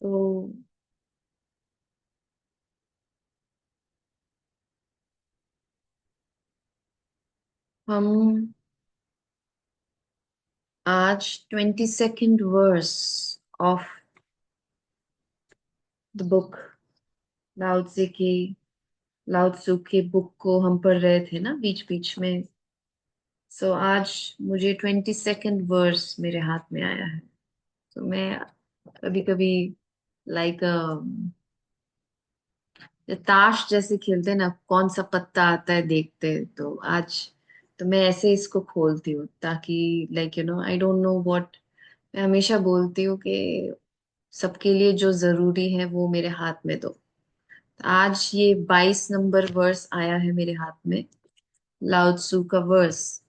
तो हम आज 22nd verse of the book Lao Tzu की लाउत्सु के बुक को हम पढ़ रहे थे ना बीच बीच में। आज मुझे 22nd वर्स मेरे हाथ में आया है। तो मैं कभी कभी लाइक ताश जैसे खेलते हैं ना, कौन सा पत्ता आता है देखते हैं। तो आज तो मैं ऐसे इसको खोलती हूँ ताकि आई डोंट नो व्हाट। मैं हमेशा बोलती हूँ कि सबके लिए जो जरूरी है वो मेरे हाथ में दो। आज ये 22 नंबर वर्स आया है मेरे हाथ में, लाओ त्सु का verse.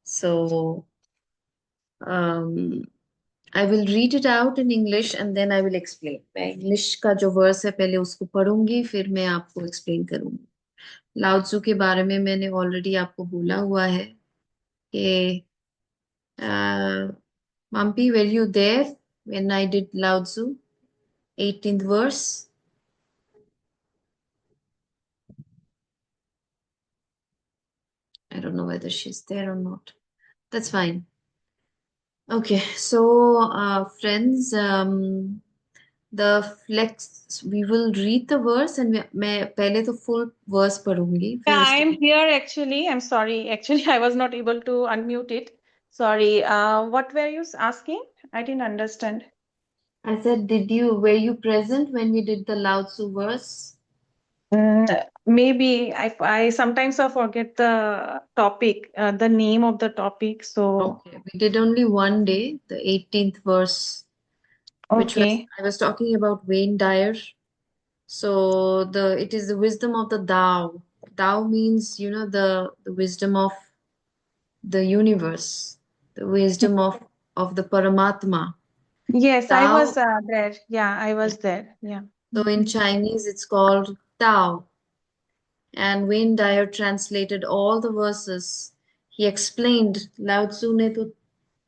So I will read it out in English and then I will explain. मैं इंग्लिश का जो वर्स है पहले उसको पढ़ूंगी, फिर मैं आपको एक्सप्लेन करूंगी। लाओ त्सु के बारे में मैंने ऑलरेडी आपको बोला हुआ है कि Mampi, were you there when I did Lao Tzu, 18th verse? I don't know whether she's there or not. That's fine. Okay, friends, the flex, we will read the verse and मैं पहले तो full verse पढ़ूंगी, Yeah, फिर I am उसके here actually. I'm sorry. Actually, I was not able to unmute it. Sorry. What were you asking? I didn't understand. I said, were you present when we did the Lao Tzu verse? Maybe I sometimes I forget the topic, the name of the topic. So, Okay, we did only one day, the 18th verse, which was, okay. I was talking about Wayne Dyer. So it is the wisdom of the Tao. Tao means, the wisdom of the universe, the wisdom of the Paramatma. Yes, I was Tao, there. Yeah, I yeah. was there. Yeah. So in Chinese it's called Tao. And Wayne Dyer translated all the verses. He explained, Lao Tzu ने तो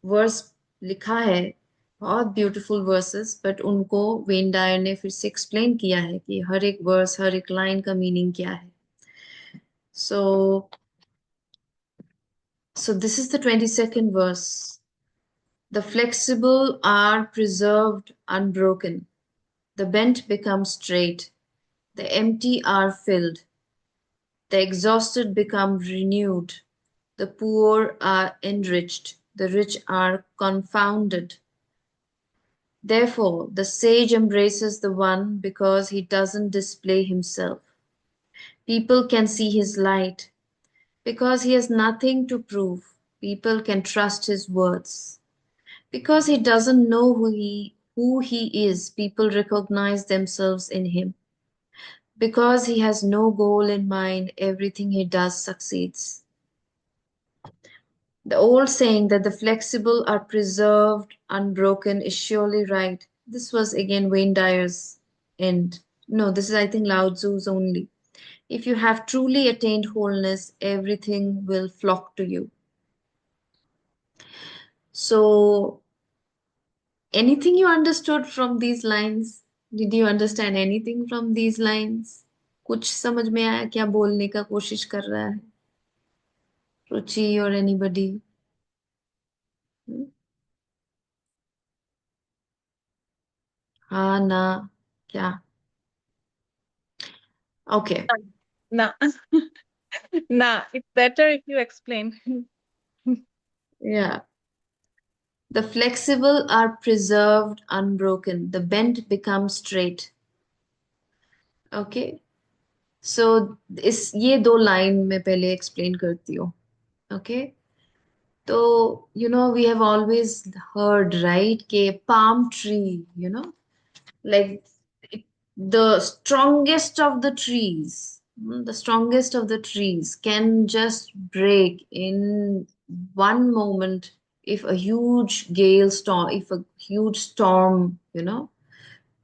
verse लिखा है, बहुत beautiful versus, but उनको when Dyer ने फिर से explain किया है कि हर एक वर्स, हर एक लाइन का मीनिंग क्या है। So this is the 22nd verse. The flexible are preserved unbroken. The bent become straight. The empty are filled. The exhausted become renewed. The poor are enriched. The rich are confounded. Therefore, the sage embraces the one because he doesn't display himself. People can see his light because he has nothing to prove. People can trust his words. Because he doesn't know who he is, people recognize themselves in him. Because he has no goal in mind, everything he does succeeds. The old saying that the flexible are preserved unbroken is surely right. This was again Wayne Dyer's end. No, this is, I think, Lao Tzu's only. If you have truly attained wholeness, everything will flock to you. So, anything you understood from these lines? Did you understand anything from these lines? कुछ समझ में आया क्या बोलने का कोशिश कर रहा है रुचि और एनीबडी? हाँ ना, क्या? Okay. Nah, nah, it's better if you explain. या The flexible are preserved unbroken. The bent become straight. Okay. So इस ये दो लाइन में पहले एक्सप्लेन करती हूँ। ओके। तो we have always heard right के palm tree, like the strongest of the trees, the strongest of the trees can just break in one moment if a huge gale storm, if a huge storm,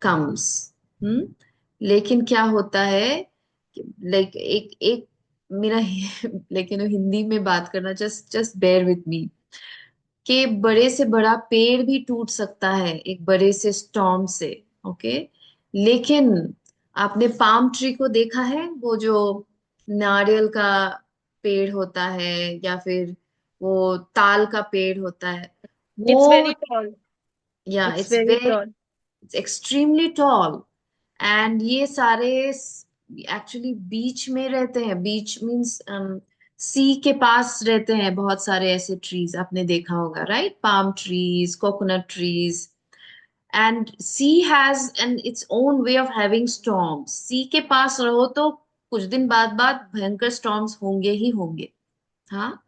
comes. हम्म। लेकिन क्या होता है, like एक एक मेरा लेकिन हिंदी में बात करना, just just bear with me. कि बड़े से बड़ा पेड़ भी टूट सकता है एक बड़े से स्टॉर्म से। ओके, लेकिन आपने पाम ट्री को देखा है, वो जो नारियल का पेड़ होता है, या फिर वो ताल का पेड़ होता है, It's वो, very tall. या It's it's very very, tall. It's extremely tall. And ये सारे एक्चुअली बीच में रहते हैं, बीच मीन्स सी के पास रहते हैं बहुत सारे ऐसे ट्रीज, आपने देखा होगा right, palm trees, coconut trees. And sea has an its own way of having storms. Sea के पास रहो तो कुछ दिन बाद बाद भयंकर स्टॉर्म्स होंगे ही होंगे। हाँ,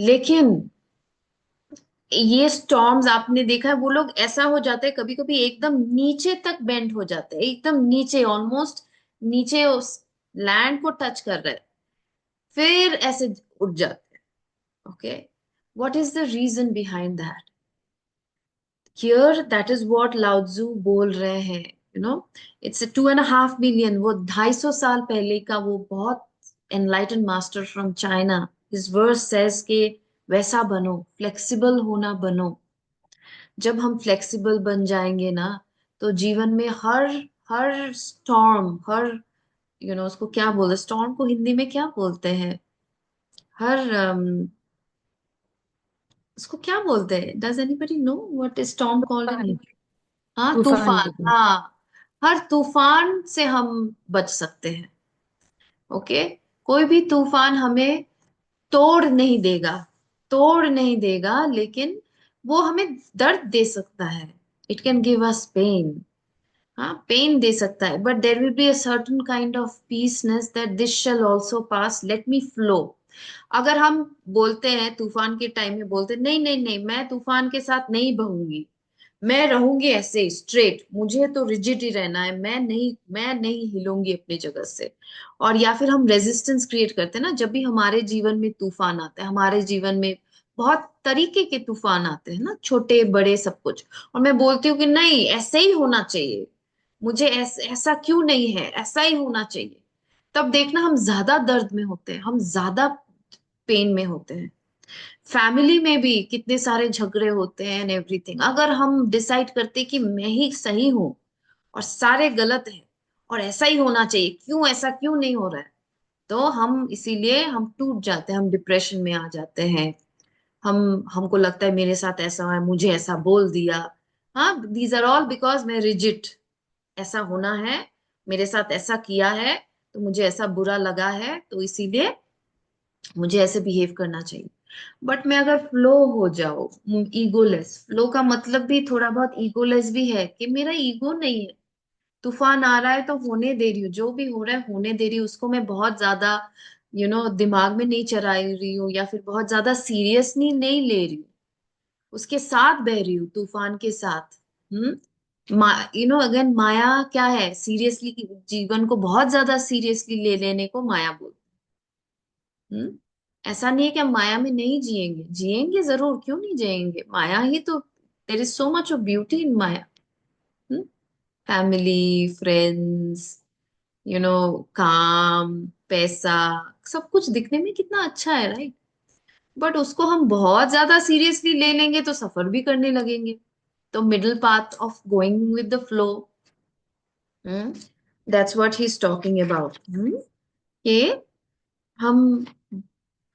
लेकिन ये स्टॉर्म्स आपने देखा है, वो लोग ऐसा हो जाते हैं कभी कभी एकदम नीचे तक बेंड हो जाते हैं, एकदम नीचे, ऑलमोस्ट नीचे उस लैंड को टच कर रहे हैं, फिर ऐसे उठ जाते हैं। Okay, what is the reason behind that? Here that is what Lao Tzu बोल रहे हैं, इट्स 2.5 मिलियन, वो 250 साल पहले का वो बहुत enlighten master from China. His verse says के वैसा बनो, फ्लेक्सिबल होना बनो। जब हम फ्लेक्सिबल बन जाएंगे ना, तो जीवन में हर हर स्टॉर्म, हर उसको क्या बोलते, स्टॉर्म को हिंदी में क्या बोलते हैं, हर उसको क्या बोलते हैं? Does anybody know what is storm called in तूफान. हिंदी? हाँ, तूफान तूफान, बोलते हैं. हाँ। हर तूफान से हम बच सकते हैं। ओके, कोई भी तूफान हमें तोड़ नहीं देगा, तोड़ नहीं देगा, लेकिन वो हमें दर्द दे सकता है। It can give us pain. हाँ, पेन दे सकता है, but there will be a certain kind of peaceness that this shall also pass, let me flow. अगर हम बोलते हैं तूफान के टाइम में, बोलते हैं, नहीं नहीं नहीं, मैं तूफान के साथ नहीं बहूंगी, मैं रहूंगी ऐसे स्ट्रेट, मुझे तो रिजिड ही रहना है, मैं नहीं हिलूंगी अपनी जगह से। और या फिर हम रेजिस्टेंस क्रिएट करते हैं ना, जब भी हमारे जीवन में तूफान आता है, हमारे जीवन में बहुत तरीके के तूफान आते हैं ना, छोटे बड़े सब कुछ, और मैं बोलती हूँ कि नहीं, ऐसे ही होना चाहिए, मुझे ऐसा क्यों नहीं है, ऐसा ही होना चाहिए, तब देखना हम ज्यादा दर्द में होते हैं, हम ज्यादा पेन में होते हैं। फैमिली में भी कितने सारे झगड़े होते हैं एंड एवरीथिंग। अगर हम डिसाइड करते कि मैं ही सही हूं और सारे गलत हैं और ऐसा ही होना चाहिए, क्यों ऐसा क्यों नहीं हो रहा है, तो हम इसीलिए हम टूट जाते हैं, हम डिप्रेशन में आ जाते हैं। हमको लगता है मेरे साथ ऐसा है, मुझे ऐसा बोल दिया। हाँ, दीज आर ऑल बिकॉज मैं रिजिट, ऐसा होना है, मेरे साथ ऐसा किया है, तो मुझे ऐसा बुरा लगा है, तो इसीलिए मुझे ऐसे बिहेव करना चाहिए। बट मैं अगर फ्लो हो जाओ, ईगोलेस, फ्लो का मतलब भी थोड़ा बहुत ईगोलेस भी है, कि मेरा ईगो नहीं है, तूफान आ रहा है तो होने दे रही हूँ, जो भी हो रहा है होने दे रही हूँ, उसको मैं बहुत ज्यादा दिमाग में नहीं चढ़ा रही हूँ, या फिर बहुत ज्यादा सीरियसली नहीं ले रही हूँ, उसके साथ बह रही हूँ, तूफान के साथ। मा अगेन, माया क्या है? सीरियसली, जीवन को बहुत ज्यादा सीरियसली ले लेने को माया बोलते हैं। ऐसा नहीं है कि हम माया में नहीं जिएंगे, जिएंगे जरूर, क्यों नहीं जिएंगे, माया ही तो, there is so much of beauty in Maya. Family, friends, काम, पैसा, सब कुछ दिखने में कितना अच्छा है, राइट? बट उसको हम बहुत ज्यादा सीरियसली ले लेंगे तो सफर भी करने लगेंगे। तो middle path of going with the flow, that's what he is talking about. कि हम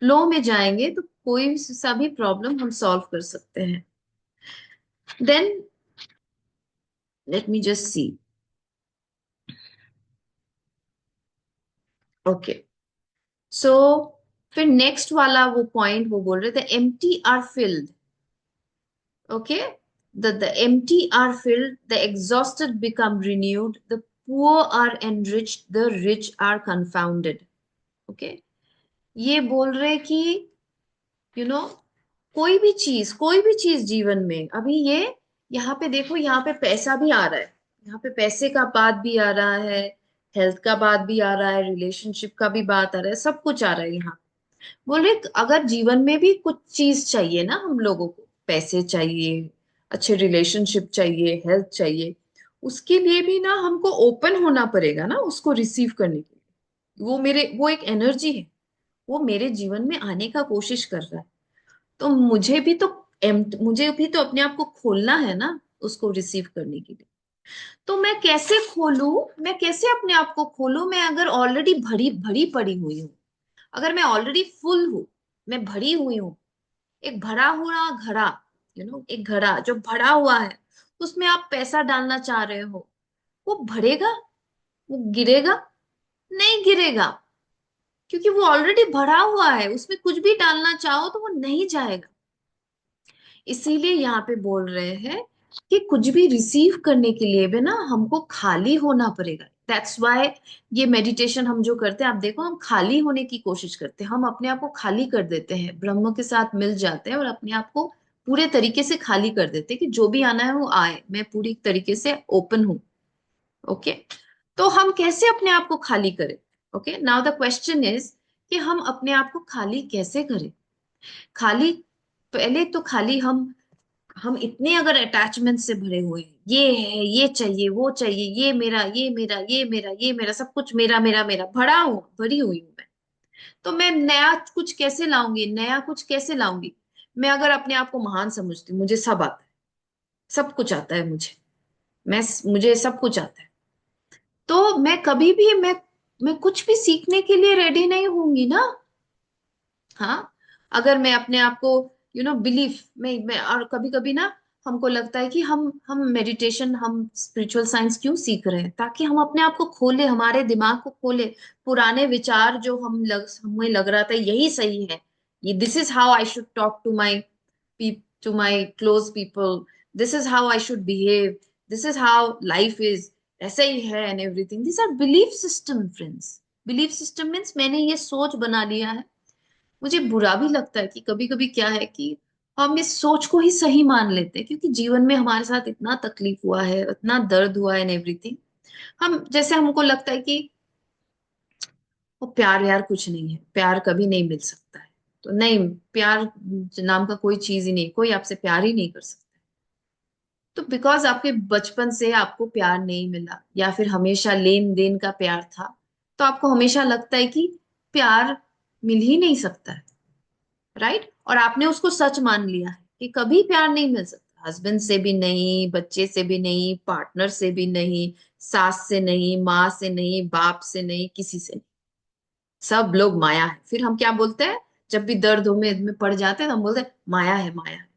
फ्लो में जाएंगे तो कोई सा भी प्रॉब्लम हम सॉल्व कर सकते हैं। Then let me just see. Okay, so फिर नेक्स्ट वाला वो पॉइंट वो बोल रहे थे, empty are filled. Okay, the empty are filled, the exhausted become renewed, the poor are enriched, the rich are confounded. Okay, ये बोल रहे कि यू नो कोई भी चीज जीवन में, अभी ये यहाँ पे देखो, यहाँ पे पैसा भी आ रहा है, यहाँ पे पैसे का बात भी आ रहा है, हेल्थ का बात भी आ रहा है, रिलेशनशिप का भी बात आ रहा है, सब कुछ आ रहा है यहाँ। बोले अगर जीवन में भी कुछ चीज चाहिए ना हम लोगों को, पैसे चाहिए, अच्छे रिलेशनशिप चाहिए, हेल्थ चाहिए, उसके लिए भी ना हमको ओपन होना पड़ेगा ना, उसको रिसीव करने के लिए। वो एक एनर्जी है, वो मेरे जीवन में आने का कोशिश कर रहा है, तो मुझे भी तो मुझे भी तो अपने आप को खोलना है ना उसको रिसीव करने के लिए। तो मैं कैसे खोलूं, मैं कैसे अपने आप को खोलूं, मैं अगर ऑलरेडी भरी भरी पड़ी हुई हूँ, अगर मैं ऑलरेडी फुल हूँ, मैं भरी हुई हूँ, एक भरा हुआ घड़ा, एक घड़ा जो भरा हुआ है, उसमें आप पैसा डालना चाह रहे हो, वो भरेगा, वो गिरेगा? नहीं गिरेगा, क्योंकि वो ऑलरेडी भरा हुआ है, उसमें कुछ भी डालना चाहो तो वो नहीं जाएगा। इसीलिए यहाँ पे बोल रहे हैं कि कुछ भी रिसीव करने के लिए भी ना हमको खाली होना पड़ेगा। दैट्स वाई ये मेडिटेशन हम जो करते हैं, आप देखो हम खाली होने की कोशिश करते हैं, हम अपने आप को खाली कर देते हैं, ब्रह्म के साथ मिल जाते हैं और अपने आप को पूरे तरीके से खाली कर देते हैं कि जो भी आना है वो आए, मैं पूरी तरीके से ओपन हूं। ओके, तो हम कैसे अपने आप को खाली करें? Okay, now the question is कि हम अपने आप को खाली कैसे करें? खाली, पहले तो खाली हम इतने अगर अटैचमेंट से भरे हुए हैं, ये है, ये चाहिए, वो चाहिए, ये मेरा, ये मेरा, ये मेरा, ये मेरा, सब कुछ मेरा मेरा मेरा, भरा हूं, भरी हुई हूं मैं। तो मैं नया कुछ कैसे लाऊंगी, नया कुछ कैसे लाऊंगी? मैं अगर अपने आप को महान समझती हूँ, मुझे सब आता है, सब कुछ आता है मुझे, मुझे सब कुछ आता है, तो मैं कभी भी मैं कुछ भी सीखने के लिए रेडी नहीं होंगी ना। हाँ, अगर मैं अपने आप को बिलीफ मैं और कभी कभी ना हमको लगता है कि हम मेडिटेशन, हम स्पिरिचुअल साइंस क्यों सीख रहे हैं? ताकि हम अपने आप को खोले, हमारे दिमाग को खोले, पुराने विचार जो हमें लग रहा था यही सही है, ये this is how I should talk to my close people, this is how I should behave, this is how life is, ऐसा ही है and everything, this are belief system friends. Belief system means मैंने ये सोच बना लिया है। मुझे बुरा भी लगता है कि कभी कभी क्या है कि हम इस सोच को ही सही मान लेते हैं, क्योंकि जीवन में हमारे साथ इतना तकलीफ हुआ है, इतना दर्द हुआ है एंड एवरीथिंग, हम जैसे हमको लगता है कि वो प्यार यार कुछ नहीं है, प्यार कभी नहीं मिल सकता है, तो नहीं, प्यार नाम का कोई चीज ही नहीं, कोई आपसे प्यार ही नहीं कर सकता। तो बिकॉज आपके बचपन से आपको प्यार नहीं मिला, या फिर हमेशा लेन देन का प्यार था, तो आपको हमेशा लगता है कि प्यार मिल ही नहीं सकता है, राइट? और आपने उसको सच मान लिया है कि कभी प्यार नहीं मिल सकता, हस्बैंड से भी नहीं, बच्चे से भी नहीं, पार्टनर से भी नहीं, सास से नहीं, माँ से नहीं, बाप से नहीं, किसी से नहीं, सब लोग माया है। फिर हम क्या बोलते हैं, जब भी दर्द में पड़ जाते हैं तो हम बोलते हैं माया है, माया है।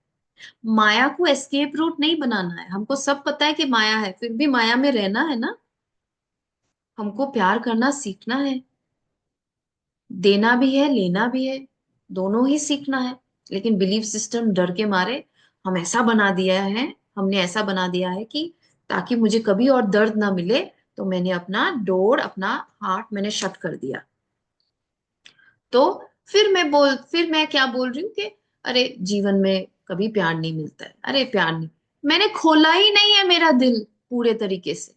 माया को एस्केप रूट नहीं बनाना है, हमको सब पता है कि माया है, फिर भी माया में रहना है ना। हमको प्यार करना सीखना है, देना भी है, लेना भी है, दोनों ही सीखना है। लेकिन बिलीफ सिस्टम डर के मारे हम ऐसा बना दिया है, हमने ऐसा बना दिया है कि ताकि मुझे कभी और दर्द ना मिले, तो मैंने अपना डोर, अपना हार्ट मैंने शट कर दिया। तो फिर मैं क्या बोल रही हूँ कि अरे जीवन में कभी प्यार नहीं मिलता है, अरे प्यार नहीं, मैंने खोला ही नहीं है मेरा दिल पूरे तरीके से,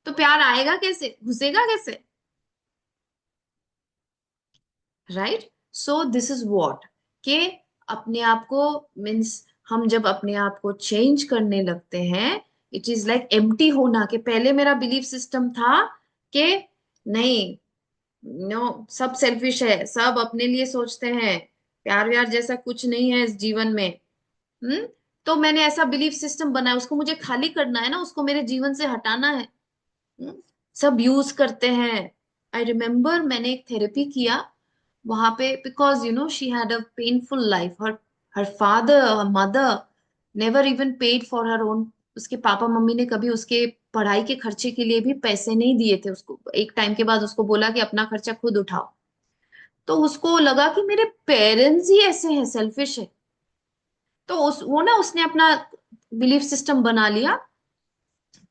तो प्यार आएगा कैसे, घुसेगा कैसे? Right? So this is what, के अपने आप को, मीन्स हम जब अपने आप को चेंज करने लगते हैं, इट इज लाइक एम्प्टी होना, कि पहले मेरा बिलीफ सिस्टम था कि नहीं, नो, सब सेल्फिश है, सब अपने लिए सोचते हैं, प्यार व्यार जैसा कुछ नहीं है इस जीवन में। हम्म, तो मैंने ऐसा बिलीफ सिस्टम बनाया, उसको मुझे खाली करना है ना, उसको मेरे जीवन से हटाना है। हम्म, सब यूज करते हैं। आई रिमेम्बर मैंने एक थेरेपी किया वहां पे, because she had a painful life, her her father, her mother never even paid for her own, उसके पापा मम्मी ने कभी उसके पढ़ाई के खर्चे के लिए भी पैसे नहीं दिए थे उसको, एक टाइम के बाद उसको बोला कि अपना खर्चा खुद उठाओ। तो उसको लगा कि मेरे पेरेंट्स ही ऐसे हैं, सेल्फिश है, तो उसने अपना बिलीफ सिस्टम बना लिया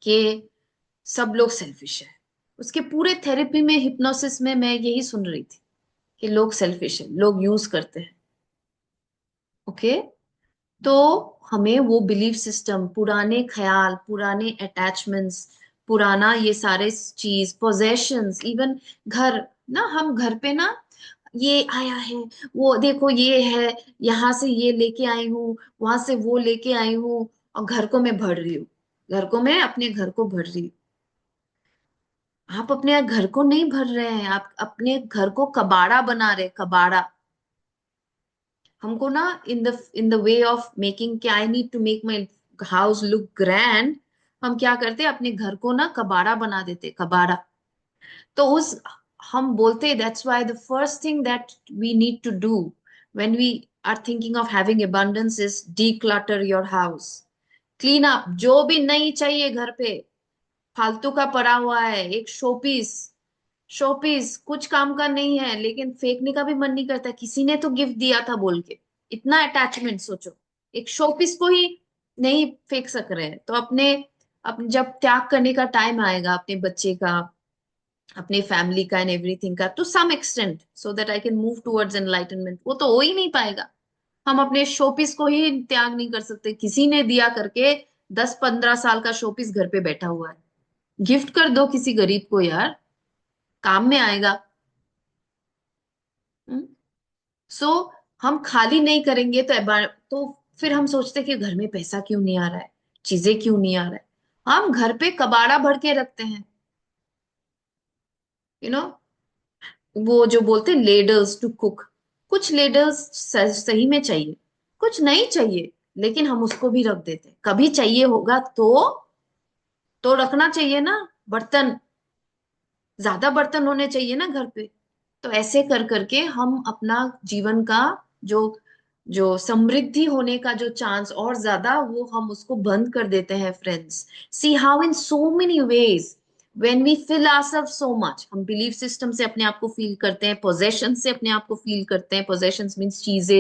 कि सब लोग सेल्फिश है। उसके पूरे थेरेपी में, हिप्नोसिस में मैं यही सुन रही थी कि लोग सेल्फिश है, लोग यूज करते हैं। ओके, तो हमें वो बिलीफ सिस्टम, पुराने ख्याल, पुराने अटैचमेंट्स, पुराना ये सारे चीज, पोजेशंस, इवन घर, ना हम घर पे ना, ये आया है, वो देखो ये है, यहाँ से ये लेके आई हूँ, वहां से वो लेके आई हूँ, और घर को मैं भर रही हूँ, घर को मैं अपने घर को भर रही हूँ। आप अपने घर को नहीं भर रहे हैं, आप अपने घर को कबाड़ा बना रहे, कबाड़ा। हमको ना in the way of making कि I need to make my house look grand, हम क्या करते अपने घर को ना कबाड़ा बना देते, कबाड़ा। तो उस हम बोलते that's why the first thing that we need to do when we are thinking of having abundance is declutter your house. Clean up जो भी नहीं चाहिए घर पे, फालतू का पड़ा हुआ है, एक शोपीस, शोपीस कुछ काम का नहीं है लेकिन फेंकने का भी मन नहीं करता, किसी ने तो गिफ्ट दिया था बोल के, इतना अटैचमेंट सोचो, एक शोपीस को ही नहीं फेंक सक रहे हैं। तो अपने अपने जब त्याग करने का टाइम आएगा अपने बच्चे का, अपने फैमिली का एंड एवरीथिंग का, to some extent, so that I can move towards enlightenment, वो तो हो ही नहीं पाएगा। हम अपने शोपीस को ही त्याग नहीं कर सकते, किसी ने दिया करके 10-15 साल का शोपीस घर पे बैठा हुआ है, गिफ्ट कर दो किसी गरीब को यार, काम में आएगा। सो हम खाली नहीं करेंगे तो फिर हम सोचते कि घर में पैसा क्यों नहीं आ रहा है, चीजें क्यों नहीं आ रहा है, हम घर पे कबाड़ा भर के रखते हैं, यू नो। वो जो बोलते हैं लेडर्स टू कुक, कुछ लेडर्स सही में चाहिए, कुछ नहीं चाहिए, लेकिन हम उसको भी रख देते हैं। कभी चाहिए होगा तो रखना चाहिए ना, बर्तन, ज्यादा बर्तन होने चाहिए ना घर पे। तो ऐसे कर करके हम अपना जीवन का जो जो समृद्धि होने का जो चांस और ज्यादा, वो हम उसको बंद कर देते हैं friends. See how in so many ways when we fill ourselves so much, हम बिलीफ सिस्टम से अपने आप को फील करते हैं, पोजेशन से अपने आप को फील करते हैं, पोजेशंस मींस चीजें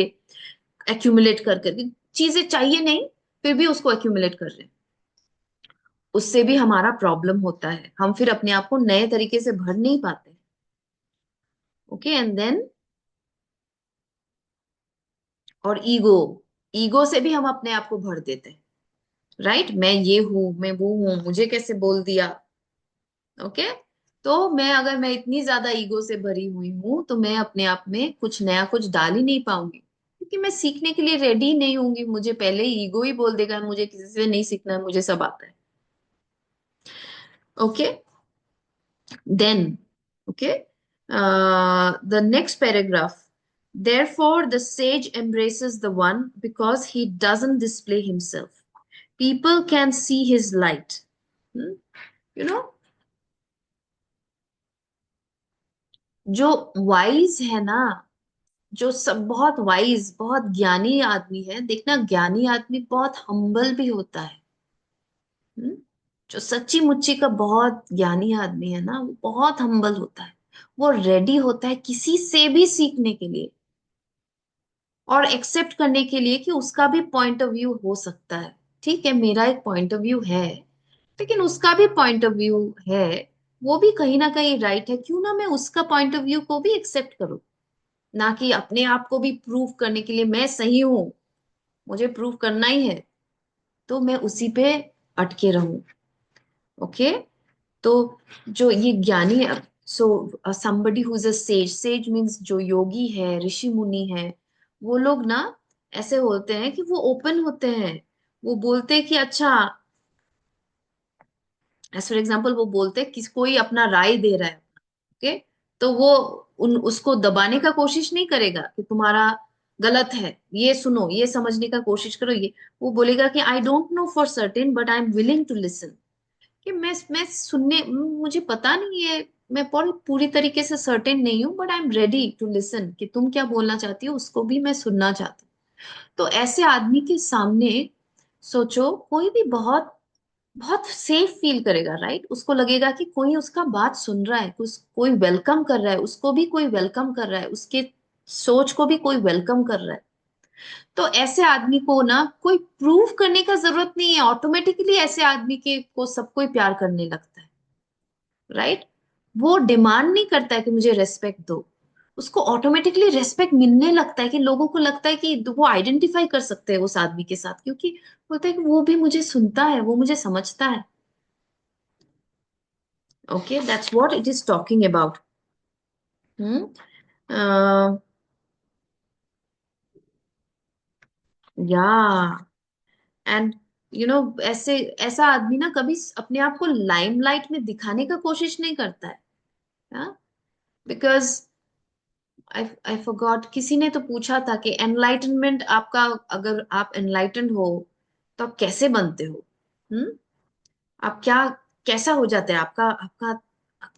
एक्यूमुलेट कर करके, चीजें चाहिए नहीं फिर भी उसको एक्यूमुलेट कर रहे हैं, उससे भी हमारा प्रॉब्लम होता है, हम फिर अपने आप को नए तरीके से भर नहीं पाते। ओके एंड देन, और ईगो, ईगो से भी हम अपने आप को भर देते हैं, राइट, मैं ये हूं, मैं वो हूं, मुझे कैसे बोल दिया। ओके, तो मैं अगर मैं इतनी ज्यादा ईगो से भरी हुई हूं तो मैं अपने आप में कुछ नया कुछ डाल ही नहीं पाऊंगी, क्योंकि मैं सीखने के लिए रेडी नहीं होंगी, मुझे पहले ही ईगो ही बोल देगा मुझे किसी से नहीं सीखना है, मुझे सब आता है। Okay, then, okay, the next paragraph. Therefore, the sage embraces the one because he doesn't display himself. People can see his light. Hmm? You know, जो वाइज है ना, जो सब बहुत वाइज, बहुत ज्ञानी आदमी है, देखना ज्ञानी आदमी बहुत हम्बल भी होता है। Hmm? जो सच्ची मुच्ची का बहुत ज्ञानी आदमी है ना, वो बहुत हम्बल होता है, वो रेडी होता है किसी से भी सीखने के लिए और एक्सेप्ट करने के लिए कि उसका भी पॉइंट ऑफ व्यू हो सकता है। ठीक है, मेरा एक पॉइंट ऑफ व्यू है, लेकिन उसका भी पॉइंट ऑफ व्यू है, वो भी कहीं ना कहीं राइट है, क्यों ना मैं उसका पॉइंट ऑफ व्यू को भी एक्सेप्ट करूं, ना कि अपने आप को भी प्रूव करने के लिए मैं सही हूं, मुझे प्रूव करना ही है, तो मैं उसी पे अटके रहूं। ओके, तो जो ये ज्ञानी है, सो somebody who is a sage, sage means जो योगी है, ऋषि मुनि है, वो लोग ना ऐसे होते हैं कि वो ओपन होते हैं, वो बोलते हैं कि अच्छा, एज फॉर एग्जाम्पल वो बोलते हैं कि कोई अपना राय दे रहा है, ओके, तो वो उसको दबाने का कोशिश नहीं करेगा कि तुम्हारा गलत है, ये सुनो, ये समझने का कोशिश करो, ये वो बोलेगा कि I don't know for certain but I am willing to listen, कि मैं सुनने, मुझे पता नहीं है, मैं पूरी पूरी तरीके से सर्टेन नहीं हूँ, but I am ready to listen, कि तुम क्या बोलना चाहती हो उसको भी मैं सुनना चाहती हूँ। तो ऐसे आदमी के सामने सोचो, कोई भी बहुत बहुत सेफ फील करेगा, राइट, उसको लगेगा कि कोई उसका बात सुन रहा है, कोई वेलकम कर रहा है, उसको भी कोई वेलकम कर रहा है, उसके सोच को भी कोई वेलकम कर रहा है। तो ऐसे आदमी को ना कोई प्रूव करने का जरूरत नहीं है, ऑटोमेटिकली ऐसे आदमी के को सब कोई प्यार करने लगता है, राइट। वो डिमांड नहीं करता है कि मुझे रेस्पेक्ट दो, उसको ऑटोमेटिकली रेस्पेक्ट मिलने लगता है, कि लोगों को लगता है कि वो आइडेंटिफाई कर सकते हैं उस आदमी के साथ, क्योंकि बोलता है कि वो भी मुझे सुनता है, वो मुझे समझता है। Okay, that's what it is talking about. Hmm, yeah and ऐसे ऐसा आदमी ना कभी अपने आप को लाइमलाइट में दिखाने का कोशिश नहीं करता है, बिकॉज आई फॉरगॉट, किसी ने तो पूछा था कि एनलाइटनमेंट आपका, अगर आप एनलाइटन हो तो आप कैसे बनते हो? हम्म। आप क्या, कैसा हो जाता है आपका आपका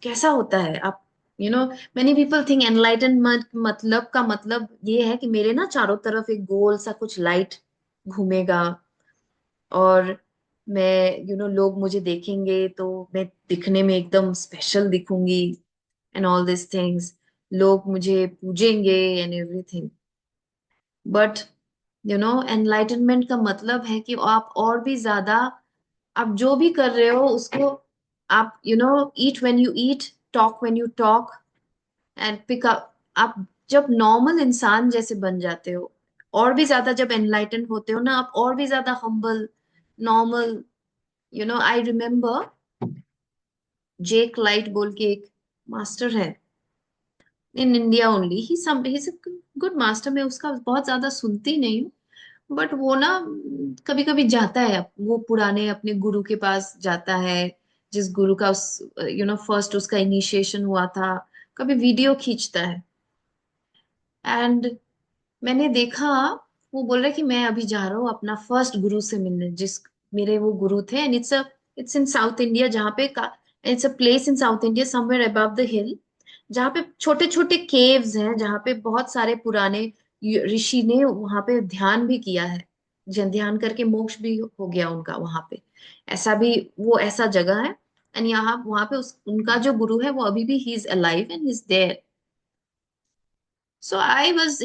कैसा होता है आप? You know, many people think enlightenment मतलब का मतलब ये है कि मेरे ना चारों तरफ एक गोल सा कुछ लाइट घूमेगा, और मैं लोग मुझे देखेंगे तो मैं दिखने में एकदम स्पेशल दिखूंगी, एंड ऑल दिस थिंग्स, लोग मुझे पूजेंगे एंड एवरीथिंग। बट एनलाइटनमेंट का मतलब है कि आप और भी ज्यादा, आप जो भी कर रहे हो उसको, आप eat when you eat, talk when you talk, and pick up, आप जब नॉर्मल इंसान जैसे बन जाते हो, और भी ज्यादा जब एनलाइटन होते हो ना, आप और भी ज्यादा हम्बल, नॉर्मल। आई रिमेम्बर जेक लाइट बोल के एक मास्टर है in India only, he some he is good master. मैं उसका बहुत ज्यादा सुनती नहीं हूँ, बट वो ना कभी कभी जाता है, वो पुराने अपने गुरु के पास जाता है, जिस गुरु का उस फर्स्ट उसका इनिशिएशन हुआ था, कभी वीडियो खींचता है। एंड मैंने देखा, वो बोल रहा है कि मैं अभी जा रहा हूँ अपना फर्स्ट गुरु से मिलने, जिस मेरे वो गुरु थे, and it's in south India, जहाँ पे it's a place in south India somewhere above the हिल, जहाँ पे छोटे छोटे केव्स हैं, जहाँ पे बहुत सारे पुराने ऋषि ने वहां पे ध्यान भी किया है, ध्यान करके मोक्ष भी हो गया उनका वहां पे। ऐसा भी, वो ऐसा जगह है। एंड यहाँ वहां पे उनका जो गुरु है वो अभी भी he is alive and he is there. So I was,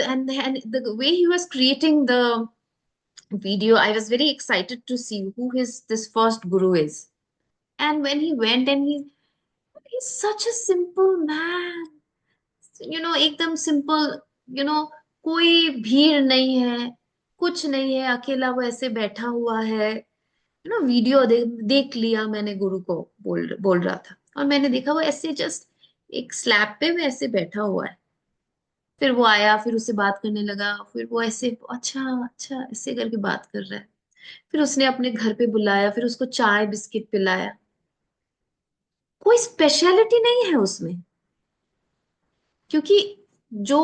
and the way he was creating the video, I was very excited to see who his this first guru is. And when he went, and he's such a simple man, एकदम simple, कोई भीड़ नहीं है, कुछ नहीं है, अकेला वो ऐसे बैठा हुआ है। वीडियो देख लिया मैंने, गुरु को बोल बोल रहा था, और मैंने देखा वो ऐसे जस्ट एक स्लैब पे वो ऐसे बैठा हुआ है। फिर वो आया, फिर उससे बात करने लगा, फिर वो ऐसे अच्छा अच्छा ऐसे करके बात कर रहा है। फिर उसने अपने घर पे बुलाया, फिर उसको चाय बिस्किट पिलाया। कोई स्पेशलिटी नहीं है उसमें, क्योंकि जो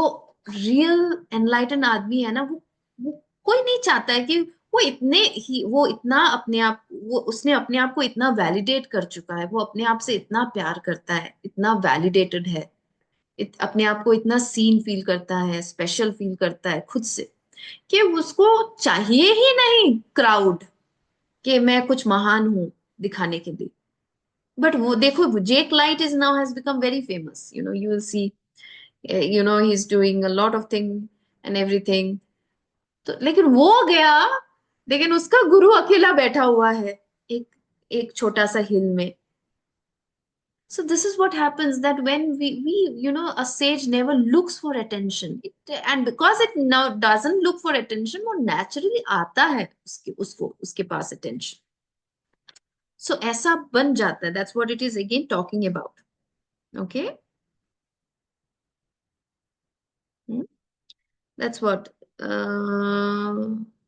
रियल एनलाइटन आदमी है ना, वो कोई नहीं चाहता है कि वो इतना अपने आप, वो उसने अपने आप को इतना वैलिडेट कर चुका है, वो अपने आप से इतना प्यार करता है, इतना वैलिडेटेड है, अपने आप को इतना सीन फील करता है, स्पेशल फील करता है खुद से, कि उसको चाहिए ही नहीं क्राउड, कि मैं कुछ महान हूं दिखाने के लिए। बट वो देखो, Jake Light is now has become very famous, you will see, he is doing a lot of thing and everything. तो लेकिन वो गया, लेकिन उसका गुरु अकेला बैठा हुआ है एक एक छोटा सा हिल में। So this is what happens, that when a sage never looks for attention, and because it now doesn't look for attention, वो naturally आता है उसके पास attention. So ऐसा बन जाता है, that's what it is again talking about. Okay. Hmm? That's what,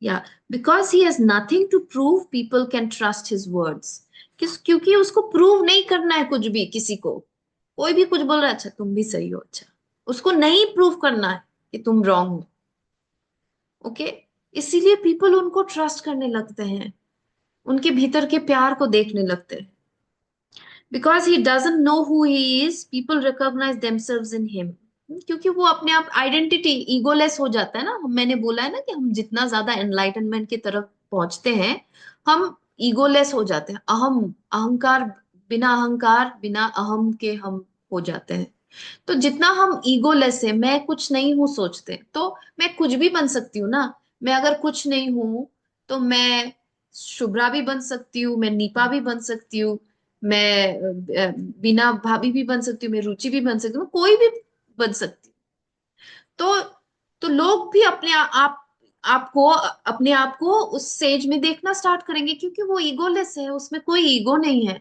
yeah, because he has nothing to prove, people can trust his words. क्योंकि उसको प्रूव नहीं करना है कुछ भी किसी को। कोई भी कुछ बोल रहा है, अच्छा तुम भी सही हो, अच्छा, उसको नहीं प्रूव करना है कि तुम रॉन्ग हो। ओके। इसीलिए पीपल उनको ट्रस्ट करने लगते हैं, उनके भीतर के प्यार को देखने लगते हैं। Because he doesn't know who he is, people recognise themselves in him. क्योंकि वो अपने आप आइडेंटिटी ईगोलेस हो जाता है ना। मैंने बोला है ना कि हम जितना ज्यादा एनलाइटनमेंट की तरफ पहुंचते हैं, हम ईगोलेस हो जाते हैं, अहंकार बिना अहम के हम हो जाते हैं। तो जितना हम ईगोलेस है, मैं कुछ नहीं हूं सोचते, तो मैं कुछ भी बन सकती हूँ ना। मैं अगर कुछ नहीं हूं तो मैं शुभ्रा भी बन सकती हूँ, मैं नीपा भी बन सकती हूँ, मैं बीना भाभी भी बन सकती हूँ, मैं रुचि भी बन सकती हूँ, कोई भी बन सकती हूँ। तो तो लोग भी अपने आप को उस स्टेज में देखना स्टार्ट करेंगे, क्योंकि वो ईगोलेस है, उसमें कोई ईगो नहीं है।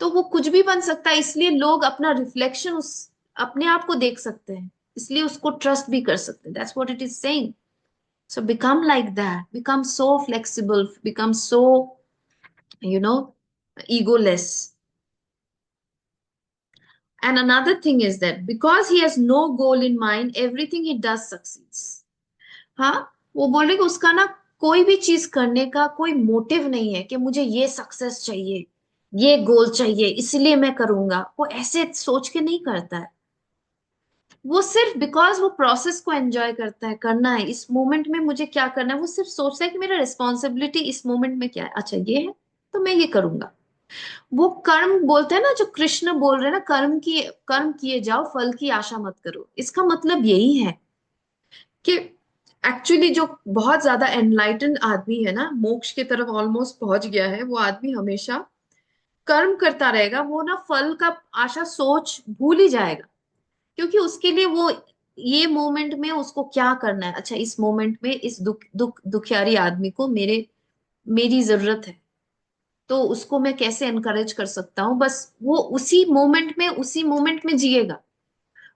तो वो कुछ भी बन सकता है, इसलिए लोग अपना रिफ्लेक्शन उस अपने आप को देख सकते हैं, इसलिए उसको ट्रस्ट भी कर सकते हैं। That's what it is saying. So become like that, become so flexible, become so you know egoless. And another thing is that because he has no goal in mind, everything he does succeeds. हाँ, वो बोले कि उसका ना कोई भी चीज करने का कोई मोटिव नहीं है कि मुझे ये सक्सेस चाहिए, ये गोल चाहिए इसलिए मैं करूंगा, वो ऐसे सोच के नहीं करता है। वो सिर्फ बिकॉज वो प्रोसेस को एंजॉय करता है, करना है इस मोमेंट में मुझे क्या करना है, वो सिर्फ सोचता है कि मेरा रिस्पॉन्सिबिलिटी इस मोमेंट में क्या है, अच्छा ये है तो मैं ये करूंगा। वो कर्म बोलते हैं ना, जो कृष्ण बोल रहे हैं ना, कर्म किए जाओ फल की आशा मत करो, इसका मतलब यही है कि एक्चुअली जो बहुत ज्यादा एनलाइटन आदमी है ना, मोक्ष की तरफ ऑलमोस्ट पहुंच गया है, वो आदमी हमेशा कर्म करता रहेगा, वो ना फल का आशा सोच भूल ही जाएगा। क्योंकि उसके लिए वो ये मोमेंट में उसको क्या करना है, अच्छा इस मोमेंट में इस दुखियारी आदमी को मेरी जरूरत है, तो उसको मैं कैसे एनकरेज कर सकता हूँ, बस वो उसी मोमेंट में जिएगा।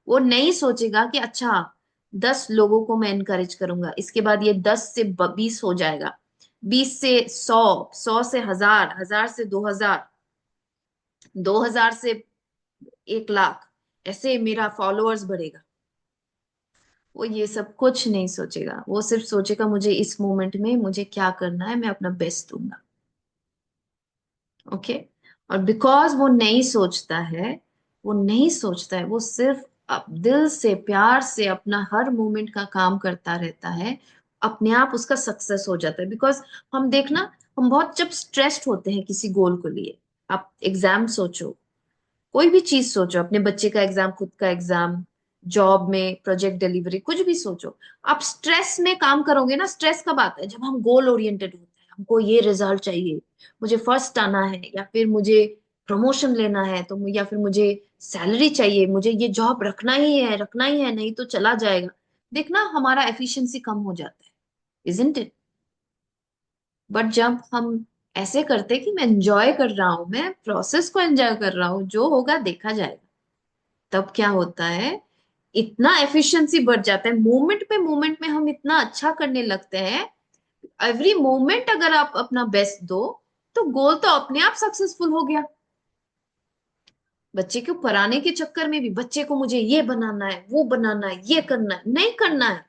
वो नहीं सोचेगा कि अच्छा 10 लोगों को मैं एनकरेज करूंगा, इसके बाद ये 10 से 20 हो जाएगा, 20 से 100, 100 से 1000, 1000 से 2000, 2000 से 1 लाख, ऐसे मेरा फॉलोअर्स बढ़ेगा। वो ये सब कुछ नहीं सोचेगा, वो सिर्फ सोचेगा मुझे इस मोमेंट में मुझे क्या करना है, मैं अपना बेस्ट दूंगा। ओके। और बिकॉज वो नहीं सोचता है, वो सिर्फ दिल से प्यार से अपना हर मोमेंट का काम करता रहता है, अपने आप उसका सक्सेस हो जाता है। बिकॉज हम देखना, हम बहुत जब स्ट्रेस्ड होते हैं किसी गोल को लिए, आप एग्जाम सोचो, कोई भी चीज सोचो, अपने बच्चे का एग्जाम, खुद का एग्जाम, जॉब में प्रोजेक्ट डिलीवरी, कुछ भी सोचो, आप स्ट्रेस में काम करोगे ना, स्ट्रेस कब आता है, जब हम गोल ओरिएंटेड होते हैं, हमको ये रिजल्ट चाहिए, मुझे फर्स्ट आना है, या फिर मुझे प्रमोशन लेना है, तो या फिर मुझे सैलरी चाहिए, मुझे ये जॉब रखना ही है, नहीं तो चला जाएगा। देखना हमारा एफिशिएंसी कम हो जाता है, इजंट इट? बट जब हम ऐसे करते कि मैं एंजॉय कर रहा हूं, मैं प्रोसेस को एंजॉय कर रहा हूँ, जो होगा देखा जाएगा, तब क्या होता है, इतना एफिशिएंसी बढ़ जाता है, मोमेंट में हम इतना अच्छा करने लगते हैं। एवरी मोमेंट अगर आप अपना बेस्ट दो, तो गोल तो अपने आप सक्सेसफुल हो गया। बच्चे को पढ़ाने के चक्कर में भी, बच्चे को मुझे ये बनाना है, वो बनाना है, ये करना है, नहीं करना है,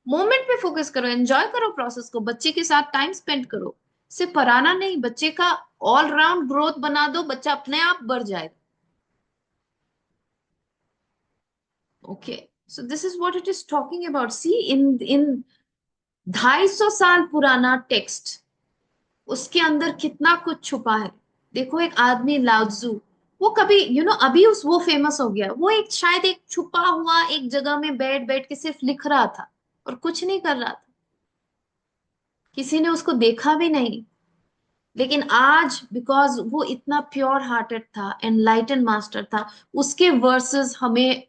मोमेंट पे फोकस करो, एंजॉय करो प्रोसेस को, बच्चे के साथ टाइम स्पेंड करो। सिर्फ पढ़ाना नहीं, बच्चे का ऑल राउंड ग्रोथ बना दो, बच्चा अपने आप बढ़ जाएगा। Okay, so this is what it is talking about. See, in 250 साल पुराना टेक्स्ट, उसके अंदर कितना कुछ छुपा है। देखो एक आदमी लाउत्जू, वो कभी अभी उस वो फेमस हो गया, वो एक शायद एक छुपा हुआ एक जगह में बैठ बैठ के सिर्फ लिख रहा था और कुछ नहीं कर रहा था, किसी ने उसको देखा भी नहीं। लेकिन आज बिकॉज वो इतना प्योर हार्टेड था, एनलाइटन मास्टर था, उसके वर्सेस हमें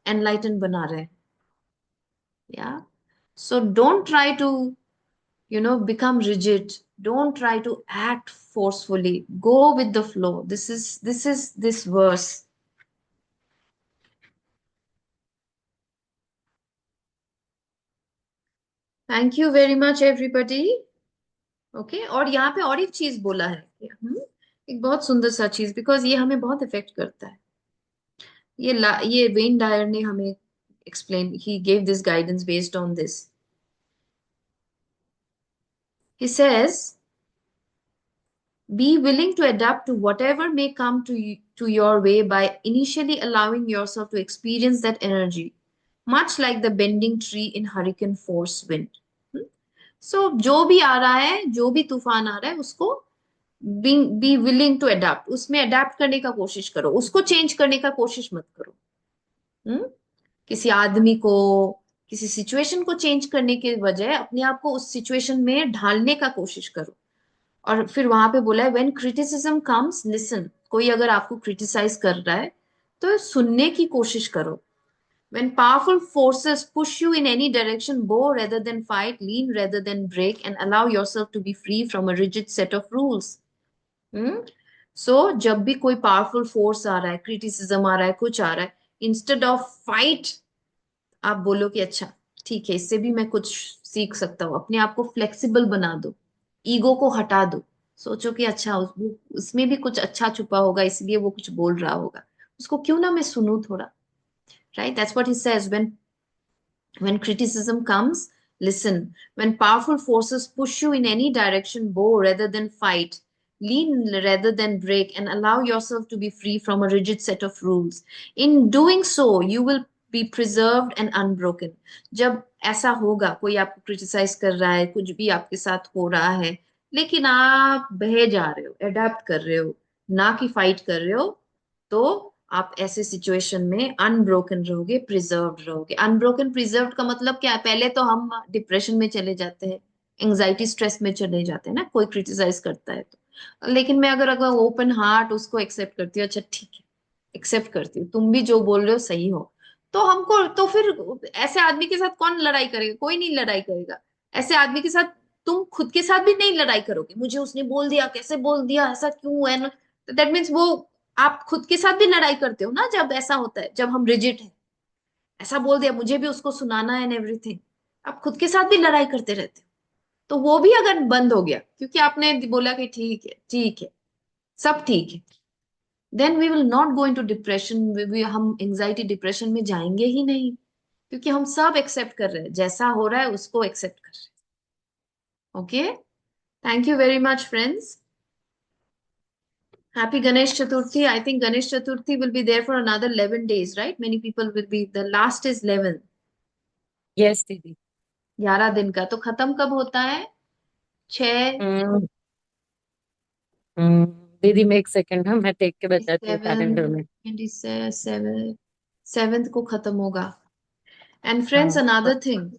एनलाइटन बना रहे हैं। Yeah, so don't try to become rigid, don't try to act forcefully, go with the flow. This is this verse. Thank you very much everybody. Okay, और यहाँ पे और एक चीज बोला है कि एक बहुत सुंदर सा चीज, बिकॉज ये हमें बहुत इफेक्ट करता है। ये वेन डायर ने हमें explain, he gave this guidance based on this. He says, be willing to adapt to whatever may come to your way by initially allowing yourself to experience that energy, much like the bending tree in hurricane force wind. सो जो भी आ रहा है, जो भी तूफान आ रहा है, उसको बी विलिंग टू अडेप्ट, उसमें अडेप्ट करने का कोशिश करो, उसको चेंज करने का कोशिश मत करो। हम्म किसी आदमी को, किसी सिचुएशन को चेंज करने के बजाय अपने आप को उस सिचुएशन में ढालने का कोशिश करो। और फिर वहां पे बोला है, व्हेन क्रिटिसिज्म कम्स लिसन, कोई अगर आपको क्रिटिसाइज कर रहा है तो सुनने की कोशिश करो। When powerful forces push you in any direction, go rather than fight, lean rather than break, and allow yourself to be free from a rigid set of rules. Hmm so जब भी कोई पावरफुल फोर्स आ रहा है, criticism आ रहा है, कुछ आ रहा है, इंस्टेड ऑफ फाइट, आप बोलो कि अच्छा ठीक है, इससे भी मैं कुछ सीख सकता हूँ, अपने आप को फ्लेक्सिबल बना दो, ईगो को हटा दो, सोचो कि अच्छा उसमें भी कुछ अच्छा छुपा होगा, इसलिए वो कुछ बोल रहा होगा, उसको क्यों ना मैं सुनूं थोड़ा, right? That's what he says. When criticism comes, listen. When powerful forces push you in any direction, bow rather than fight, lean rather than break, and allow yourself to be free from a rigid set of rules. In doing so, you will be preserved and unbroken. जब ऐसा होगा, कोई आपको criticise कर रहा है, कुछ भी आपके साथ हो रहा है, लेकिन आप बहे जा रहे हो, अडेप्ट कर रहे हो, ना कि फाइट कर रहे हो, तो आप ऐसे सिचुएशन में अनब्रोकन रहोगे, प्रिजर्व्ड रहोगे। अनब्रोकन प्रिजर्व्ड का मतलब क्या है? पहले तो हम डिप्रेशन में चले जाते हैं, एंजाइटी स्ट्रेस में चले जाते हैं ना, कोई क्रिटिसाइज करता है तो। लेकिन मैं अगर अगर ओपन हार्ट उसको एक्सेप्ट करती हूँ, अच्छा ठीक है, एक्सेप्ट करती हूँ, तुम भी जो बोल रहे हो सही हो, तो हमको तो फिर ऐसे आदमी के साथ कौन लड़ाई करेगा? कोई नहीं लड़ाई करेगा ऐसे आदमी के साथ। तुम खुद के साथ भी नहीं लड़ाई करोगे, मुझे उसने बोल दिया, कैसे बोल दिया, ऐसा क्यों है, दैट मीन्स वो आप खुद के साथ भी लड़ाई करते हो ना जब ऐसा होता है, जब हम रिजिड है, ऐसा बोल दिया, मुझे भी उसको सुनाना है एंड एवरीथिंग, आप खुद के साथ भी लड़ाई करते रहते हो। तो वो भी अगर बंद हो गया क्योंकि आपने बोला कि ठीक है, सब ठीक है, then we will not go into depression. हम एंजाइटी डिप्रेशन में जाएंगे ही नहीं, क्योंकि हम सब एक्सेप्ट कर रहे हैं, जैसा हो रहा है उसको एक्सेप्ट कर रहे हैं। Okay, thank you very much friends. Happy Ganesh Chaturthi. I think Ganesh Chaturthi will be there for another 11 days, right? Many people will be, the last is 11, yes दीदी। 11 दिन का। तो खत्म कब होता है? 6, हम्म हम्म, दीदी मैं एक सेकंड, हाँ मैं देख के बताती हूँ 27, कैलेंडर में। 27, 7th को खत्म होगा। And friends, हाँ another thing,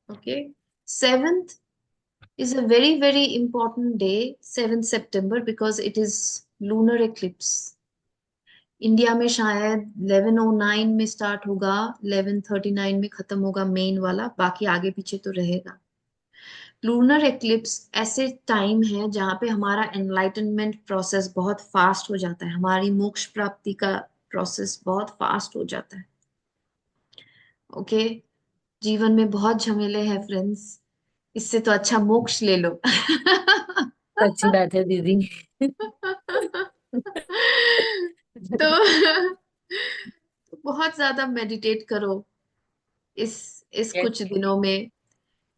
okay? 7th is a very, very important day, 7th September, because it is lunar eclipse. India में शायद 1109 में स्टार्ट होगा, 1139 में खत्म होगा मेन वाला, बाकी आगे पीछे तो रहेगा। लूनर एक्लिप्स ऐसे टाइम है जहाँ पे हमारा एनलाइटनमेंट प्रोसेस बहुत फास्ट हो जाता है, हमारी मोक्ष प्राप्ति का प्रोसेस बहुत फास्ट हो जाता है। ओके, जीवन में बहुत झमेले हैं फ्रेंड्स, इससे तो अच्छा मोक्ष ले लो। सच्ची बात है दीदी। तो बहुत ज्यादा मेडिटेट करो इस यस कुछ दिनों में।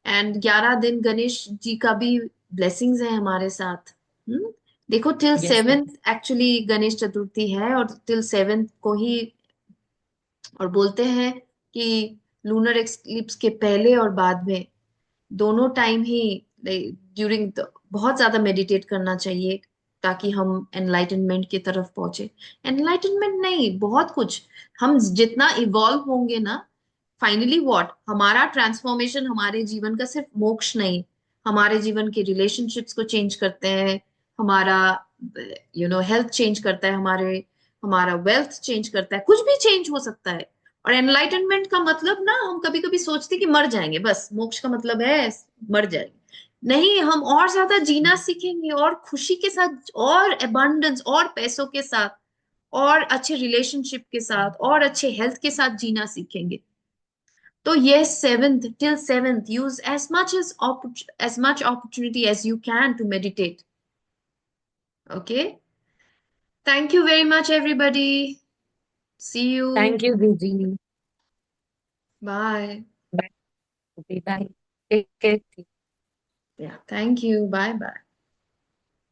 एंड 11 दिन गणेश जी का भी ब्लेसिंग्स है हमारे साथ। देखो टिल यस दीदी। 7th एक्चुअली गणेश चतुर्थी है, और टिल 7th को ही, और बोलते हैं कि लूनर एक्लिप्स के पहले और बाद में दोनों टाइम ही ड्यूरिंग बहुत ज्यादा मेडिटेट करना चाहिए, ताकि हम एनलाइटनमेंट की तरफ पहुंचे। एनलाइटनमेंट नहीं, बहुत कुछ, हम जितना इवॉल्व होंगे ना, फाइनली व्हाट, हमारा ट्रांसफॉर्मेशन हमारे जीवन का सिर्फ मोक्ष नहीं, हमारे जीवन के रिलेशनशिप्स को चेंज करते हैं, हमारा हेल्थ चेंज करता है, हमारा वेल्थ चेंज करता है, कुछ भी चेंज हो सकता है। और एनलाइटनमेंट का मतलब ना, हम कभी कभी सोचते कि मर जाएंगे, बस मोक्ष का मतलब है मर जाएंगे। नहीं, हम और ज्यादा जीना सीखेंगे, और खुशी के साथ, और अबंडेंस, और पैसों के साथ, और अच्छे रिलेशनशिप के साथ, और अच्छे हेल्थ के साथ जीना सीखेंगे। तो ये 7th, till 7th, use as much opportunity as you can to meditate. Okay. Thank you very much, everybody. See you. Thank you दीदी। Bye. Bye. Bye. Take care. Yeah. Thank you. Bye bye.